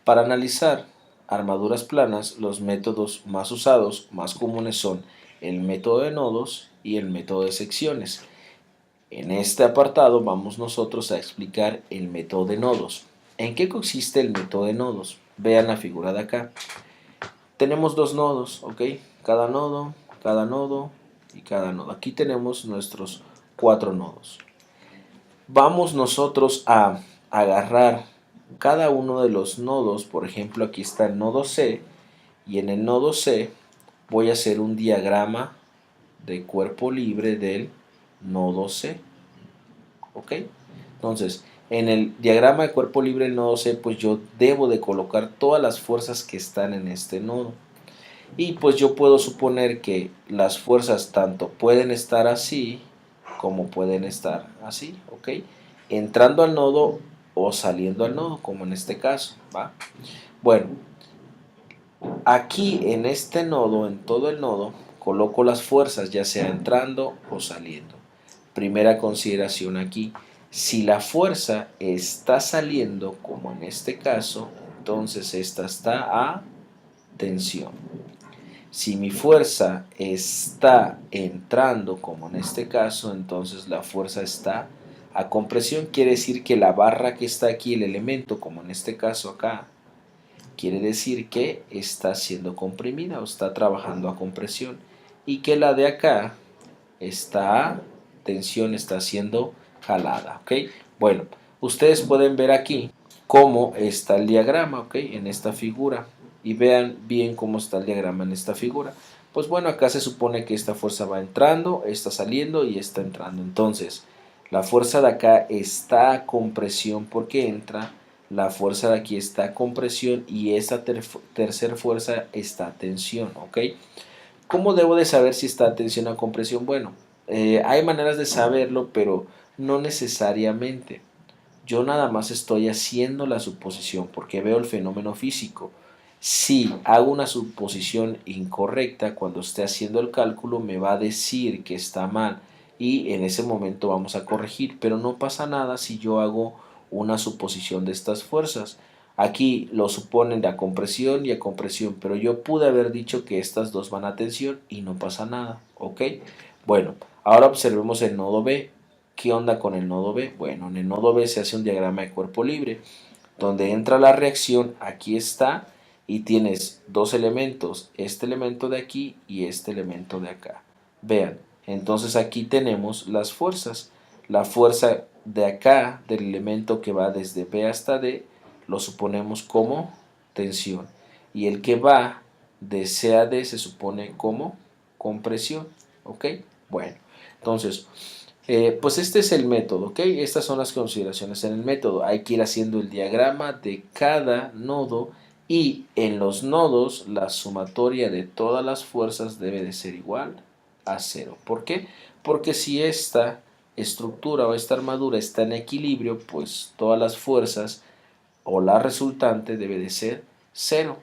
Para analizar armaduras planas, los métodos más usados, más comunes son el método de nodos y el método de secciones. En este apartado vamos nosotros a explicar el método de nodos. ¿En qué consiste el método de nodos? Vean la figura de acá. Tenemos dos nodos, ¿ok? Cada nodo y cada nodo. Aquí tenemos nuestros 4 nodos. Vamos nosotros a agarrar cada uno de los nodos. Por ejemplo, aquí está el nodo C, y en el nodo C voy a hacer un diagrama de cuerpo libre del nodo C, ¿ok? Entonces, en el diagrama de cuerpo libre del nodo C, pues yo debo de colocar todas las fuerzas que están en este nodo. Y pues yo puedo suponer que las fuerzas tanto pueden estar así como pueden estar así, ¿ok? Entrando al nodo o saliendo al nodo, como en este caso, ¿va? Bueno, aquí en este nodo, en todo el nodo, coloco las fuerzas, ya sea entrando o saliendo. Primera consideración aquí, si la fuerza está saliendo, como en este caso, entonces esta está a tensión. Si mi fuerza está entrando, como en este caso, entonces la fuerza está a compresión. Quiere decir que la barra que está aquí, el elemento, como en este caso acá, quiere decir que está siendo comprimida o está trabajando a compresión. Y que la de acá está a tensión, está siendo jalada, ¿ok? Bueno, ustedes pueden ver aquí cómo está el diagrama, ¿ok? En esta figura. Y vean bien cómo está el diagrama en esta figura. Pues bueno, acá se supone que esta fuerza va entrando, está saliendo y está entrando. Entonces, la fuerza de acá está a compresión porque entra, la fuerza de aquí está a compresión y esta tercera fuerza está a tensión, ¿ok? ¿Cómo debo de saber si está a tensión o compresión? Bueno, hay maneras de saberlo, pero no necesariamente. Yo nada más estoy haciendo la suposición porque veo el fenómeno físico. Si hago una suposición incorrecta, cuando esté haciendo el cálculo me va a decir que está mal y en ese momento vamos a corregir, pero no pasa nada si yo hago una suposición de estas fuerzas. Aquí lo suponen de a compresión y a compresión, pero yo pude haber dicho que estas dos van a tensión y no pasa nada, ¿ok? Bueno, ahora observemos el nodo B. ¿Qué onda con el nodo B? Bueno, en el nodo B se hace un diagrama de cuerpo libre, donde entra la reacción, aquí está, y tienes dos elementos, este elemento de aquí y este elemento de acá. Vean, entonces aquí tenemos las fuerzas. La fuerza de acá, del elemento que va desde B hasta D, lo suponemos como tensión. Y el que va de C a D se supone como compresión. ¿Ok? Bueno, entonces, pues este es el método, ¿ok? Estas son las consideraciones en el método. Hay que ir haciendo el diagrama de cada nodo y en los nodos la sumatoria de todas las fuerzas debe de ser igual a 0. ¿Por qué? Porque si esta estructura o esta armadura está en equilibrio, pues todas las fuerzas o la resultante debe de ser 0.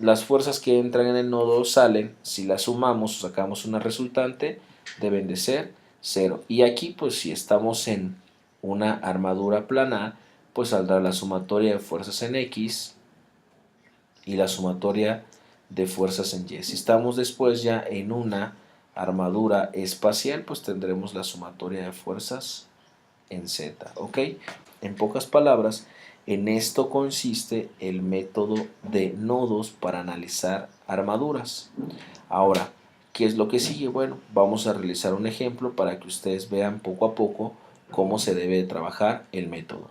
Las fuerzas que entran en el nodo salen, si las sumamos o sacamos una resultante, deben de ser 0. Y aquí, pues si estamos en una armadura planar, pues saldrá la sumatoria de fuerzas en X y la sumatoria de fuerzas en Y. Si estamos después ya en una armadura espacial, pues tendremos la sumatoria de fuerzas en Z, ¿ok? En pocas palabras, en esto consiste el método de nodos para analizar armaduras. Ahora, ¿qué es lo que sigue? Bueno, vamos a realizar un ejemplo para que ustedes vean poco a poco cómo se debe trabajar el método.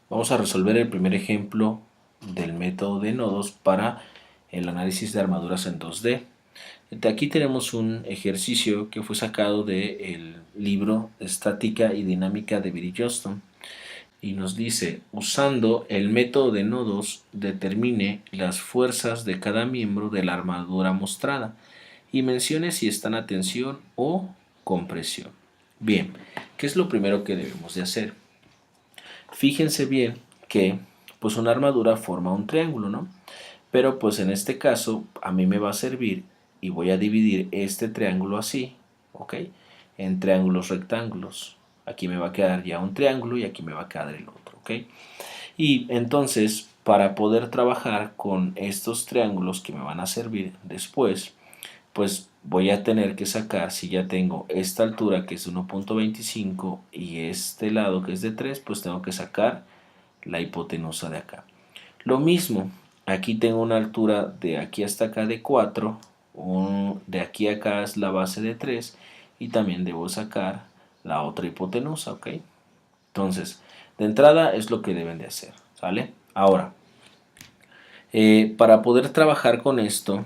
Vamos a resolver el primer ejemplo del método de nodos para el análisis de armaduras en 2D. Aquí tenemos un ejercicio que fue sacado del libro Estática y Dinámica de Billy Johnston y nos dice, usando el método de nodos, determine las fuerzas de cada miembro de la armadura mostrada y mencione si están a tensión o compresión. Bien, ¿qué es lo primero que debemos de hacer? Fíjense bien que pues una armadura forma un triángulo, ¿no? Pero pues en este caso a mí me va a servir y voy a dividir este triángulo así, ¿ok? En triángulos rectángulos. Aquí me va a quedar ya un triángulo y aquí me va a quedar el otro, ¿ok? Y entonces, para poder trabajar con estos triángulos que me van a servir después, pues voy a tener que sacar, si ya tengo esta altura que es 1.25 y este lado que es de 3, pues tengo que sacar la hipotenusa de acá. Lo mismo, aquí tengo una altura de aquí hasta acá de 4, de aquí a acá es la base de 3 y también debo sacar la otra hipotenusa, ¿ok? Entonces, de entrada es lo que deben de hacer, ¿sale? Ahora, para poder trabajar con esto,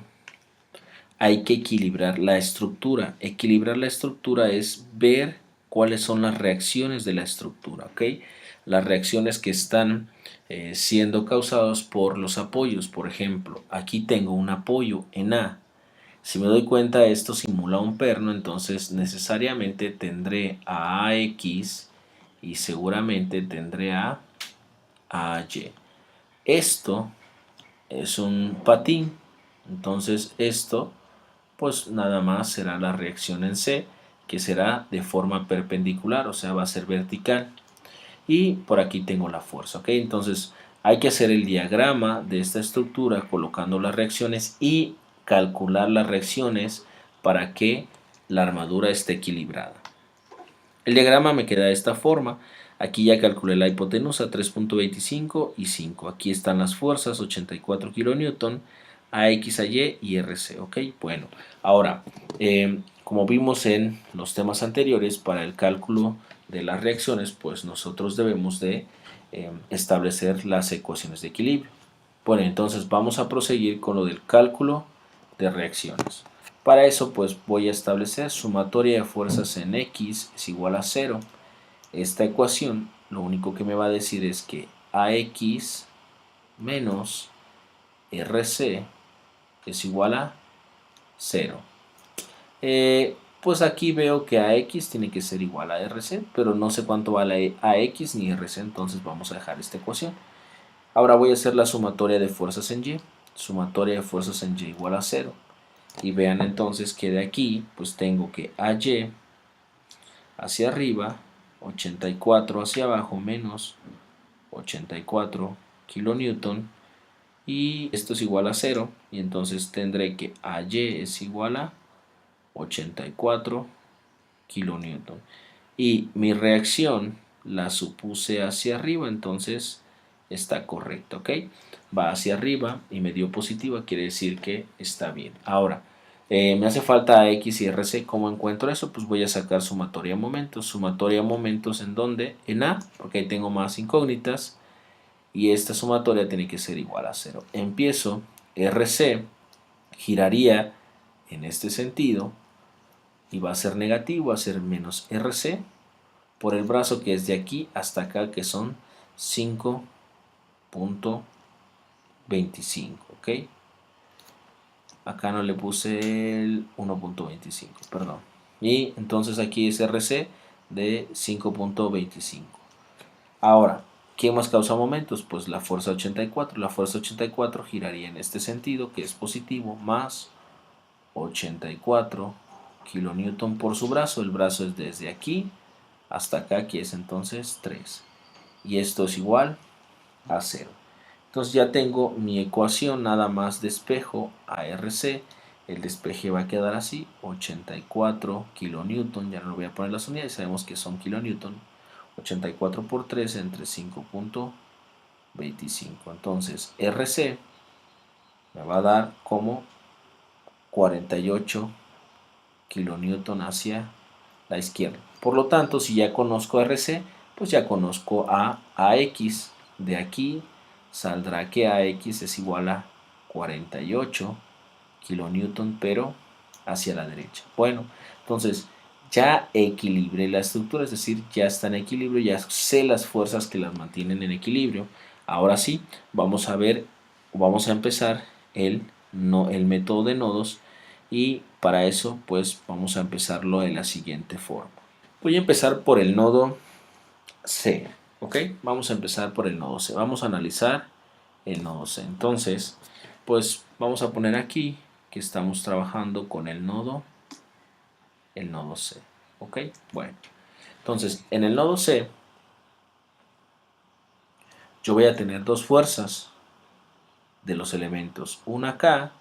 hay que equilibrar la estructura. Equilibrar la estructura es ver cuáles son las reacciones de la estructura, ¿ok? Las reacciones que están siendo causadas por los apoyos. Por ejemplo, aquí tengo un apoyo en A. Si me doy cuenta, esto simula un perno, entonces necesariamente tendré a AX y seguramente tendré a AY. Esto es un patín, entonces esto pues nada más será la reacción en C, que será de forma perpendicular, o sea, va a ser vertical. Y por aquí tengo la fuerza, ¿ok? Entonces hay que hacer el diagrama de esta estructura colocando las reacciones y calcular las reacciones para que la armadura esté equilibrada. El diagrama me queda de esta forma. Aquí ya calculé la hipotenusa 3.25 y 5. Aquí están las fuerzas 84 kN, AX, AY y RC. Ok, bueno, ahora, como vimos en los temas anteriores, para el cálculo de las reacciones, pues nosotros debemos de establecer las ecuaciones de equilibrio. Bueno, entonces vamos a proseguir con lo del cálculo de reacciones. Para eso pues voy a establecer sumatoria de fuerzas en X es igual a 0. Esta ecuación lo único que me va a decir es que AX menos RC es igual a 0. Pues aquí veo que AX tiene que ser igual a RC, pero no sé cuánto vale AX ni RC, entonces vamos a dejar esta ecuación. Ahora voy a hacer la sumatoria de fuerzas en Y. Sumatoria de fuerzas en Y igual a 0. Y vean entonces que de aquí pues tengo que AY hacia arriba, 84 hacia abajo menos 84 kilonewton y esto es igual a 0 y entonces tendré que AY es igual a 84 kilonewton y mi reacción la supuse hacia arriba, entonces está correcto, ¿ok? Va hacia arriba y me dio positiva, quiere decir que está bien. Ahora, me hace falta X y RC. ¿Cómo encuentro eso? Pues voy a sacar sumatoria de momentos. Sumatoria de momentos ¿en dónde? En A, porque ahí tengo más incógnitas. Y esta sumatoria tiene que ser igual a 0. Empiezo, RC giraría en este sentido y va a ser negativo, va a ser menos RC por el brazo que es de aquí hasta acá, que son 5.25, ¿ok? Acá no le puse el 1.25, perdón. Y entonces aquí es RC de 5.25. Ahora, ¿qué más causa momentos? Pues la fuerza 84. La fuerza 84 giraría en este sentido, que es positivo, más 84 kilonewton por su brazo. El brazo es desde aquí hasta acá, que es entonces 3. Y esto es igual a 0. Entonces ya tengo mi ecuación, nada más despejo a RC. El despeje va a quedar así, 84 kilonewton. Ya no lo voy a poner las unidades, sabemos que son kilonewton. 84 por 3 entre 5.25. Entonces RC me va a dar como 48 kilonewton hacia la izquierda. Por lo tanto, si ya conozco RC, pues ya conozco a AX. De aquí saldrá que AX es igual a 48 kilonewton, pero hacia la derecha. Bueno, entonces ya equilibré la estructura, es decir, ya está en equilibrio, ya sé las fuerzas que las mantienen en equilibrio. Ahora sí, vamos a ver, vamos a empezar el método de nodos y para eso pues vamos a empezarlo de la siguiente forma. Voy a empezar por el nodo C, ¿ok? Vamos a empezar por el nodo C, vamos a analizar el nodo C. Entonces, pues vamos a poner aquí que estamos trabajando con el nodo C. ¿Ok? Bueno, entonces en el nodo C yo voy a tener dos fuerzas de los elementos, una acá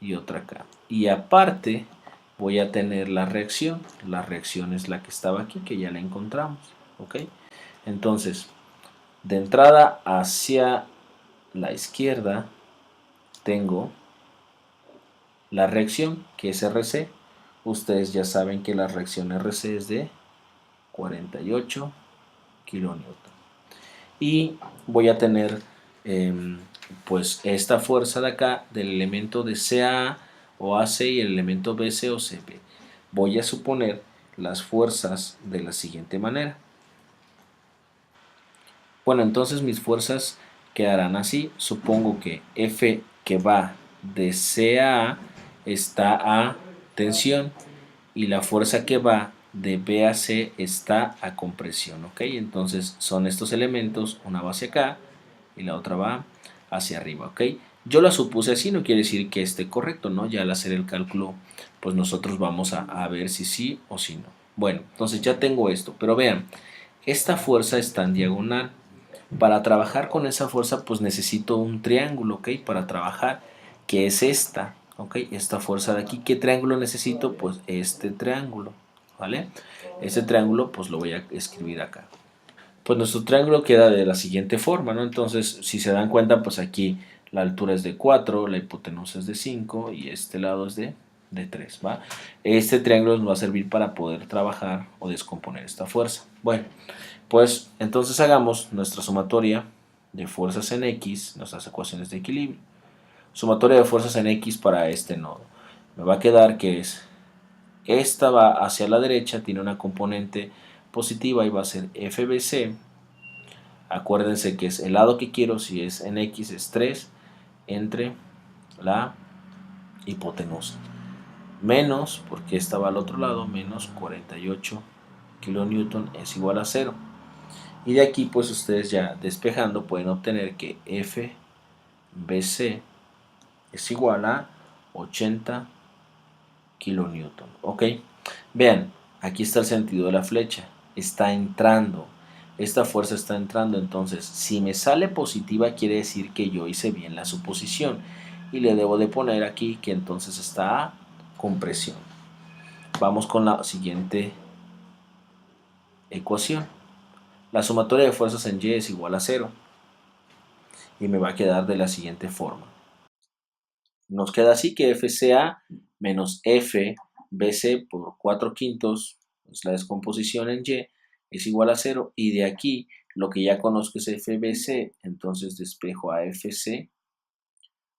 y otra acá. Y aparte voy a tener la reacción. La reacción es la que estaba aquí, que ya la encontramos. ¿Ok? Entonces, de entrada hacia la izquierda tengo la reacción, que es RC. Ustedes ya saben que la reacción RC es de 48 kilonewton. Y voy a tener pues esta fuerza de acá del elemento de CA o AC y el elemento BC o CB. Voy a suponer las fuerzas de la siguiente manera. Bueno, entonces mis fuerzas quedarán así. Supongo que F que va de C a A está a tensión y la fuerza que va de B a C está a compresión, ¿ok? Entonces son estos elementos, una va hacia acá y la otra va hacia arriba, ¿ok? Yo la supuse así, no quiere decir que esté correcto, ¿no? Ya al hacer el cálculo, pues nosotros vamos a ver si sí o si no. Bueno, entonces ya tengo esto, pero vean, esta fuerza está en diagonal. Para trabajar con esa fuerza, pues necesito un triángulo, ¿ok? Para trabajar, que es esta, ¿ok? Esta fuerza de aquí. ¿Qué triángulo necesito? Pues este triángulo, ¿vale? Este triángulo, pues lo voy a escribir acá. Pues nuestro triángulo queda de la siguiente forma, ¿no? Entonces, si se dan cuenta, pues aquí la altura es de 4, la hipotenusa es de 5 y este lado es de 3, ¿va? Este triángulo nos va a servir para poder trabajar o descomponer esta fuerza. Bueno, pues entonces hagamos nuestra sumatoria de fuerzas en X, nuestras ecuaciones de equilibrio. Sumatoria de fuerzas en X para este nodo. Me va a quedar que es, esta va hacia la derecha, tiene una componente positiva y va a ser FBC. Acuérdense que es el lado que quiero, si es en X es 3 entre la hipotenusa. Menos, porque esta va al otro lado, menos 48 kilonewton es igual a 0. Y de aquí pues ustedes ya despejando pueden obtener que FBC es igual a 80 kilonewton. ¿Ok? Vean, aquí está el sentido de la flecha. Está entrando. Esta fuerza está entrando. Entonces, si me sale positiva quiere decir que yo hice bien la suposición. Y le debo de poner aquí que entonces está a compresión. Vamos con la siguiente ecuación. La sumatoria de fuerzas en Y es igual a 0. Y me va a quedar de la siguiente forma. Nos queda así que FCA menos FBC por 4 quintos, es la descomposición en Y, es igual a 0. Y de aquí, lo que ya conozco es FBC, entonces despejo a FC,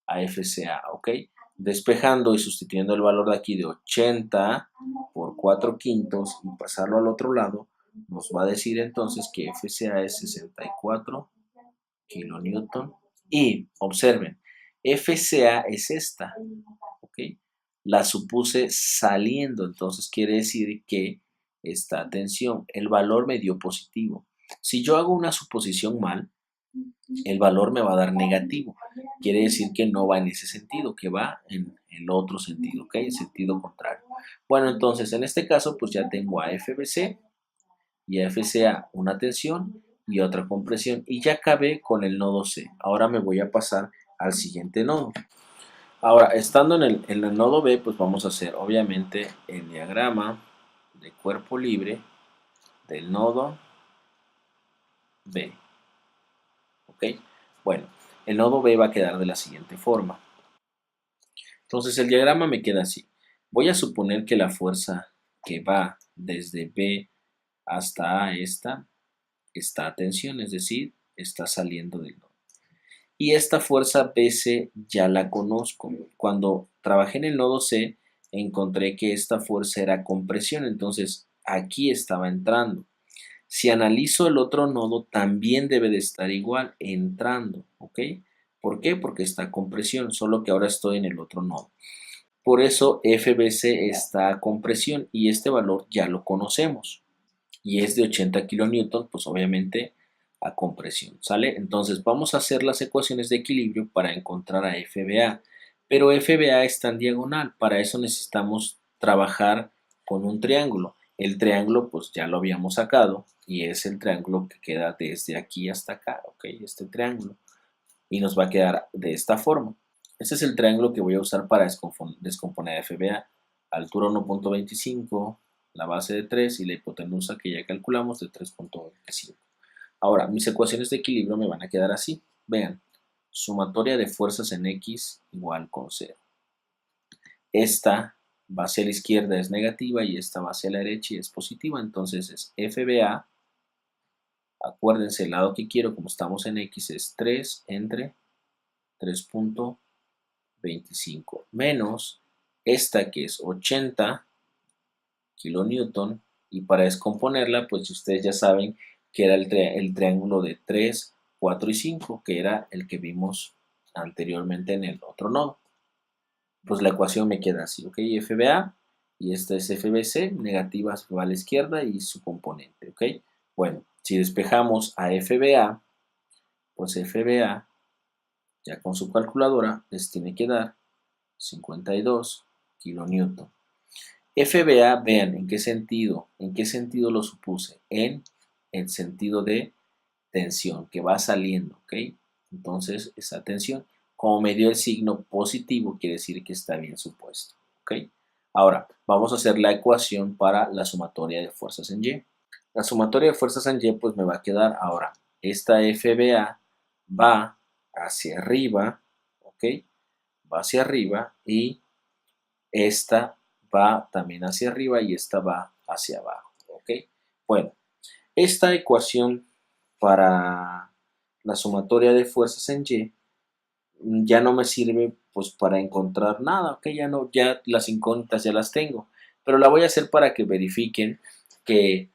a FCA, ¿ok? Despejando y sustituyendo el valor de aquí de 80 por 4 quintos y pasarlo al otro lado, nos va a decir entonces que FCA es 64 kilonewton. Y observen, FCA es esta, ¿ok? La supuse saliendo, entonces quiere decir que esta tensión, el valor me dio positivo. Si yo hago una suposición mal, el valor me va a dar negativo. Quiere decir que no va en ese sentido, que va en el otro sentido, ¿ok? En sentido contrario. Bueno, entonces en este caso, pues ya tengo a FBC y a FCA una tensión y otra compresión y ya acabé con el nodo C. Ahora me voy a pasar al siguiente nodo. Ahora, estando en el nodo B, pues vamos a hacer obviamente el diagrama de cuerpo libre del nodo B. ¿Ok? Bueno, el nodo B va a quedar de la siguiente forma. Entonces el diagrama me queda así. Voy a suponer que la fuerza que va desde B hasta A está a tensión, es decir, está saliendo del nodo. Y esta fuerza BC ya la conozco. Cuando trabajé en el nodo C, encontré que esta fuerza era compresión, entonces aquí estaba entrando. Si analizo el otro nodo, también debe de estar igual, entrando, ¿ok? ¿Por qué? Porque está compresión, solo que ahora estoy en el otro nodo. Por eso FBC está a compresión y este valor ya lo conocemos. Y es de 80 kilonewton, pues obviamente a compresión, ¿sale? Entonces vamos a hacer las ecuaciones de equilibrio para encontrar a FBA. Pero FBA está en diagonal, para eso necesitamos trabajar con un triángulo. El triángulo pues ya lo habíamos sacado y es el triángulo que queda desde aquí hasta acá, ¿ok? Este triángulo. Y nos va a quedar de esta forma. Este es el triángulo que voy a usar para descomponer FBA. Altura 1.25, la base de 3 y la hipotenusa que ya calculamos de 3.25. Ahora, mis ecuaciones de equilibrio me van a quedar así. Vean, sumatoria de fuerzas en X igual con 0. Esta va hacia la izquierda es negativa y esta va hacia la derecha y es positiva. Entonces es FBA. Acuérdense, el lado que quiero, como estamos en X, es 3 entre 3.25 menos esta que es 80 kilonewton. Y para descomponerla, pues ustedes ya saben que era el triángulo de 3, 4 y 5, que era el que vimos anteriormente en el otro nodo. Pues la ecuación me queda así, ¿ok? FBA y esta es FBC, negativas va a la izquierda y su componente, ¿ok? Bueno, si despejamos a FBA, pues FBA, ya con su calculadora, les tiene que dar 52 kilonewton. FBA, vean en qué sentido lo supuse, en el sentido de tensión que va saliendo, ¿ok? Entonces, esa tensión, como me dio el signo positivo, quiere decir que está bien supuesto, ¿ok? Ahora, vamos a hacer la ecuación para la sumatoria de fuerzas en Y. La sumatoria de fuerzas en Y, pues me va a quedar ahora, esta FBA va hacia arriba, ¿ok? Va hacia arriba y esta va también hacia arriba y esta va hacia abajo, ¿ok? Bueno, esta ecuación para la sumatoria de fuerzas en Y ya no me sirve pues para encontrar nada, ¿ok? Ya las incógnitas ya las tengo, pero la voy a hacer para que verifiquen que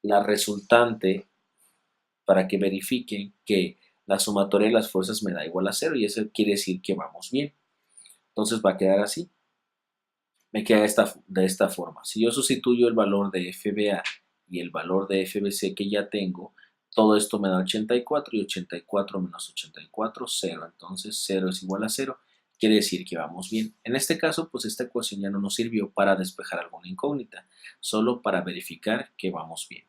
la resultante, para que verifiquen que la sumatoria de las fuerzas me da igual a 0 y eso quiere decir que vamos bien. Entonces va a quedar así. Me queda de esta forma. Si yo sustituyo el valor de FBA y el valor de FBC que ya tengo, todo esto me da 84 y 84 menos 84, 0. Entonces 0 es igual a 0. Quiere decir que vamos bien. En este caso, pues esta ecuación ya no nos sirvió para despejar alguna incógnita, solo para verificar que vamos bien.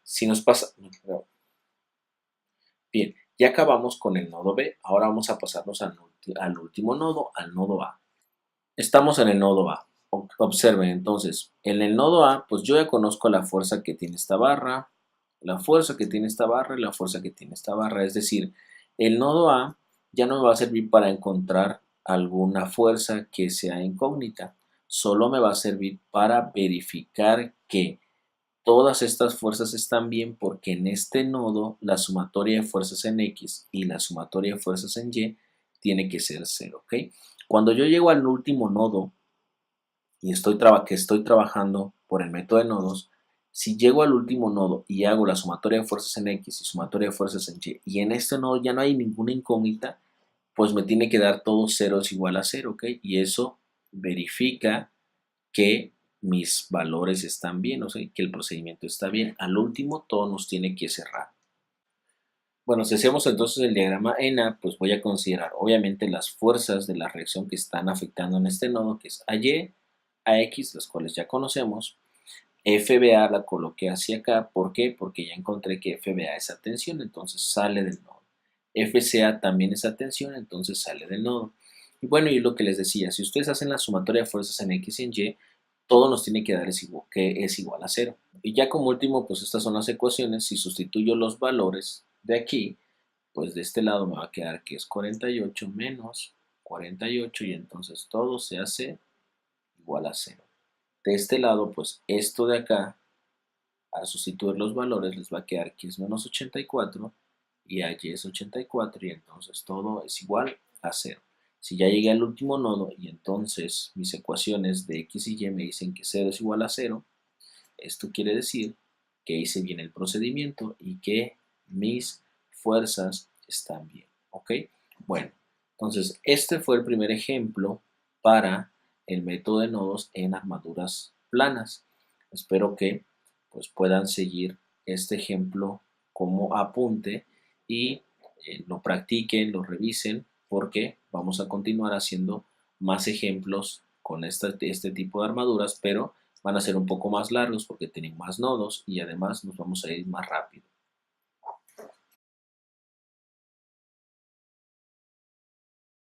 Si nos pasa... Bien, ya acabamos con el nodo B. Ahora vamos a pasarnos al último nodo, al nodo A. Estamos en el nodo A. Observen entonces, en el nodo A, pues yo ya conozco la fuerza que tiene esta barra, la fuerza que tiene esta barra y la fuerza que tiene esta barra. Es decir, el nodo A ya no me va a servir para encontrar alguna fuerza que sea incógnita. Solo me va a servir para verificar que todas estas fuerzas están bien porque en este nodo la sumatoria de fuerzas en X y la sumatoria de fuerzas en Y tiene que ser 0, ¿ok? Cuando yo llego al último nodo y estoy trabajando por el método de nodos, si llego al último nodo y hago la sumatoria de fuerzas en X y sumatoria de fuerzas en Y en este nodo ya no hay ninguna incógnita, pues me tiene que dar todo 0 es igual a 0, ¿ok? Y eso verifica que mis valores están bien, o sea, que el procedimiento está bien. Al último, todo nos tiene que cerrar. Bueno, si hacemos entonces el diagrama ENA, pues voy a considerar obviamente las fuerzas de la reacción que están afectando en este nodo, que es AY, AX, las cuales ya conocemos. FBA la coloqué hacia acá, ¿por qué? Porque ya encontré que FBA es tensión, entonces sale del nodo. FCA también es tensión, entonces sale del nodo. Y bueno, y lo que les decía, si ustedes hacen la sumatoria de fuerzas en X y en Y, todo nos tiene que dar que es igual a 0. Y ya como último, pues estas son las ecuaciones. Si sustituyo los valores de aquí, pues de este lado me va a quedar que es 48 menos 48 y entonces todo se hace igual a 0. De este lado, pues esto de acá, al sustituir los valores, les va a quedar que es menos 84 y allí es 84 y entonces todo es igual a 0. Si ya llegué al último nodo y entonces mis ecuaciones de X y Y me dicen que 0 es igual a 0, esto quiere decir que hice bien el procedimiento y que mis fuerzas están bien, ¿ok? Bueno, entonces este fue el primer ejemplo para el método de nodos en armaduras planas. Espero que pues puedan seguir este ejemplo como apunte y lo practiquen, lo revisen, porque vamos a continuar haciendo más ejemplos con este tipo de armaduras, pero van a ser un poco más largos porque tienen más nodos y además nos vamos a ir más rápido.